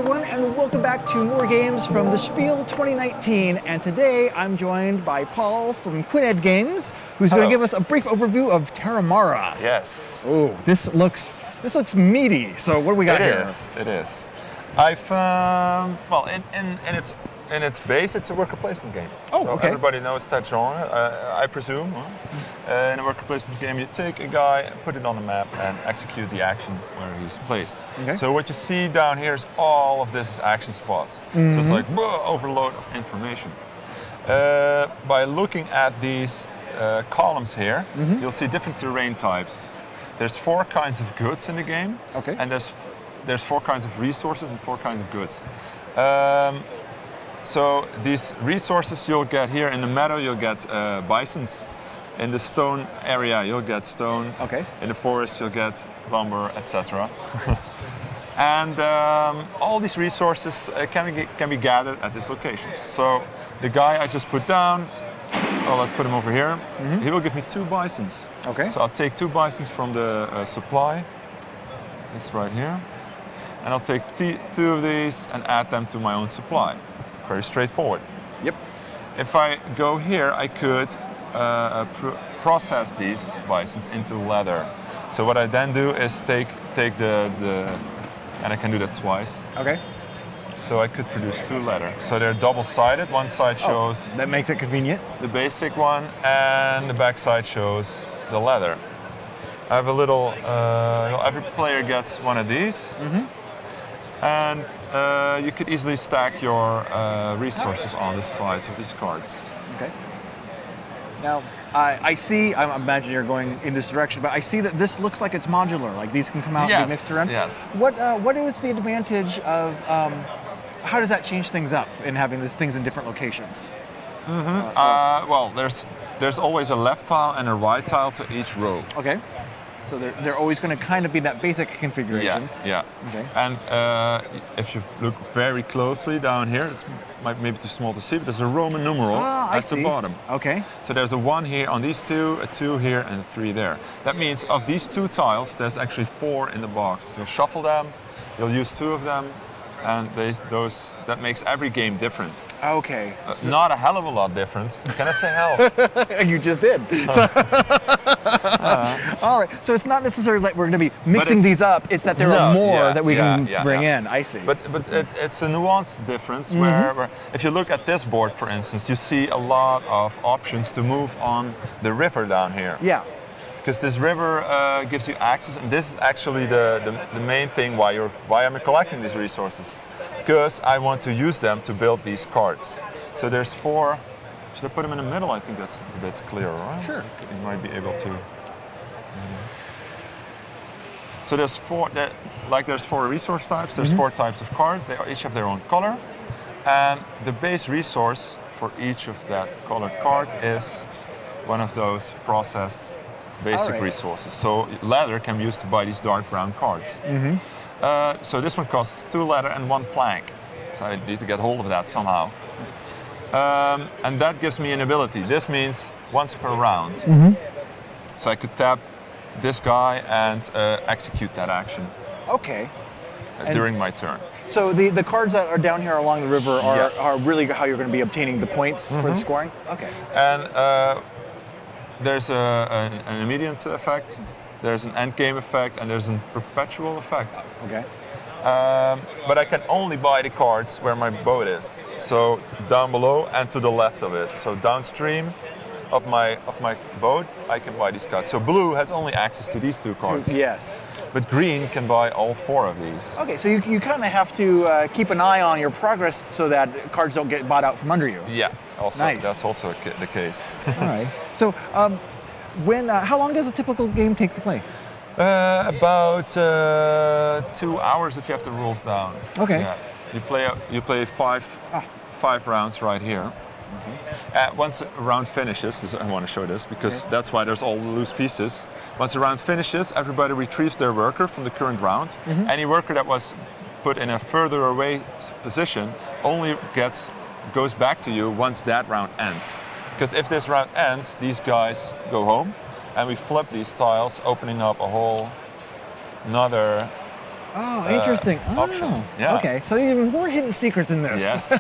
everyone, and welcome back to more games from the SPIEL 2019. And today I'm joined by Paul from Quined Games, who's going to give us a brief overview of Terramara. Yes. Oh, this looks meaty. So what do we got here? It is. I've well, in its base, it's a worker placement game. Oh, so okay. Everybody knows that genre, I presume. In a worker placement game, you take a guy, put it on the map, and execute the action where he's placed. Okay. So what you see down here is all of this is action spots. So it's like overload of information. By looking at these columns here, you'll see different terrain types. There's 4 kinds of goods in the game, Okay. and there's 4 kinds of resources and 4 kinds of goods. So these resources you'll get here in the meadow, you'll get bisons. In the stone area, you'll get stone. Okay. In the forest, you'll get lumber, etc. And all these resources can be gathered at these locations. So the guy I just put down, well, let's put him over here. He will give me 2 bisons. Okay. So I'll take 2 bisons from the supply. It's right here. And I'll take 2 of these and add them to my own supply. Very straightforward. Yep. If I go here, I could process these bisons into leather. So what I then do is take the and I can do that twice. Okay. So I could produce 2 leather. So they're double-sided. One side shows That makes it convenient. the basic one, and the back side shows the leather. I have a little. Every player gets one of these. And you could easily stack your resources on the sides of these cards. Okay. Now, I see, I imagine you're going in this direction, but I see that this looks like it's modular, like these can come out and be mixed around. Yes. What is the advantage of, how does that change things up in having these things in different locations? Well, there's always a left tile and a right tile to each row. Okay. So they're always going to kind of be that basic configuration. Yeah. Okay. And if you look very closely down here, it's maybe too small to see, but there's a Roman numeral at the bottom. Okay. So there's a 1 here on these 2, a 2 here, and a 3 there. That means of these 2 tiles, there's actually 4 in the box. You'll shuffle them, you'll use 2 of them, and that makes every game different. Okay. Not a hell of a lot different. Can I say hell? You just did. All right. So it's not necessarily like we're going to be mixing these up. It's that there are more that we can bring in. I see. But it's a nuanced difference where if you look at this board, for instance, you see a lot of options to move on the river down here. Yeah. Because this river gives you access, and this is actually the main thing why I'm collecting these resources. Because I want to use them to build these cards. So there's 4. Should I put them in the middle? I think that's a bit clearer, right? Sure. You might be able to. So there's 4. There's 4 resource types. There's 4 types of card. They each have their own color, and the base resource for each of that colored card is one of those processed basic resources. So leather can be used to buy these dark brown cards. So this one costs 2 leather and 1 plank. So I need to get hold of that somehow. And that gives me an ability. This means once per round. So I could tap this guy and execute that action. Okay. During my turn. So the cards that are down here along the river are really how you're going to be obtaining the points for the scoring? Okay. And there's an immediate effect, there's an end game effect, and there's a perpetual effect. Okay. But I can only buy the cards where my boat is. So down below and to the left of it. So downstream of my boat, I can buy these cards. So blue has only access to these 2 cards. Yes. But green can buy all 4 of these. Okay, so you kind of have to keep an eye on your progress so that cards don't get bought out from under you. Yeah, also Nice. That's also the case. All right. So how long does a typical game take to play? About 2 hours if you have the rules down. Okay. Yeah. You play 5 rounds right here. Okay. Once a round finishes, I want to show this because that's why there's all the loose pieces. Once a round finishes, everybody retrieves their worker from the current round. Any worker that was put in a further away position only goes back to you once that round ends. Because if this round ends, these guys go home, and we flip these tiles, opening up a whole another Oh, interesting. option. Yeah. Okay, so there's even more hidden secrets in this. Yes.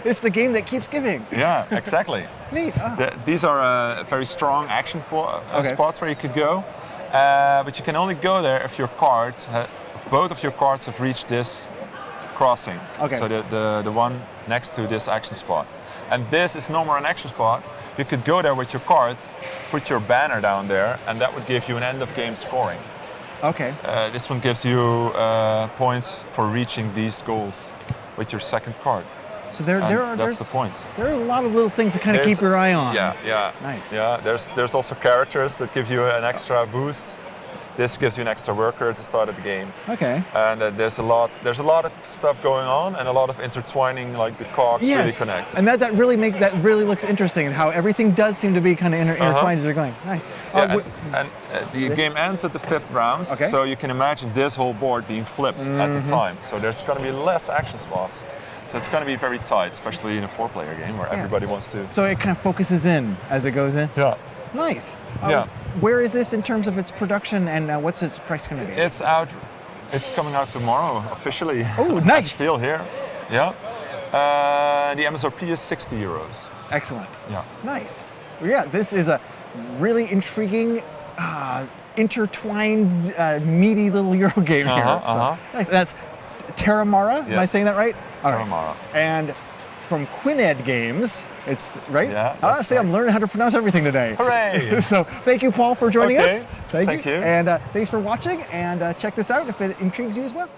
It's the game that keeps giving. Yeah, exactly. Neat. Oh. These are very strong action Okay. spots where you could go, but you can only go there if your card, both of your cards have reached this crossing. Okay. So the one next to this action spot. And this is no more an action spot. You could go there with your card, put your banner down there, and that would give you an end of game scoring. Okay. This one gives you points for reaching these goals with your second card. So That's the points. There are a lot of little things to kind of keep your eye on. Yeah. Nice. Yeah, there's also characters that give you an extra boost. This gives you an extra worker at the start of the game. Okay. And there's a lot of stuff going on and a lot of intertwining, like the cogs really connect. And that really looks interesting, and how everything does seem to be kind of intertwined as you're going. Nice. Yeah, the game ends at the 5th round, Okay. so you can imagine this whole board being flipped at the time. So there's going to be less action spots. So it's going to be very tight, especially in a 4-player game where everybody wants to. So it kind of focuses in as it goes in. Yeah. Nice. Yeah. Where is this in terms of its production, and what's its price going to be? It's out. It's coming out tomorrow officially. Oh, nice. Still here. Yeah. The MSRP is 60 euros. Excellent. Yeah. Nice. Well, yeah, this is a really intriguing, intertwined, meaty little Euro game here. So, nice. That's Terramara. Am I Yes. saying that right? All right. Terramara. And from Quined Games, it's right. Yeah, Ah, that's see, I'm right. learning how to pronounce everything today. Hooray! So thank you, Paul, for joining Okay. us. Thank you. And thanks for watching. And check this out if it intrigues you as well.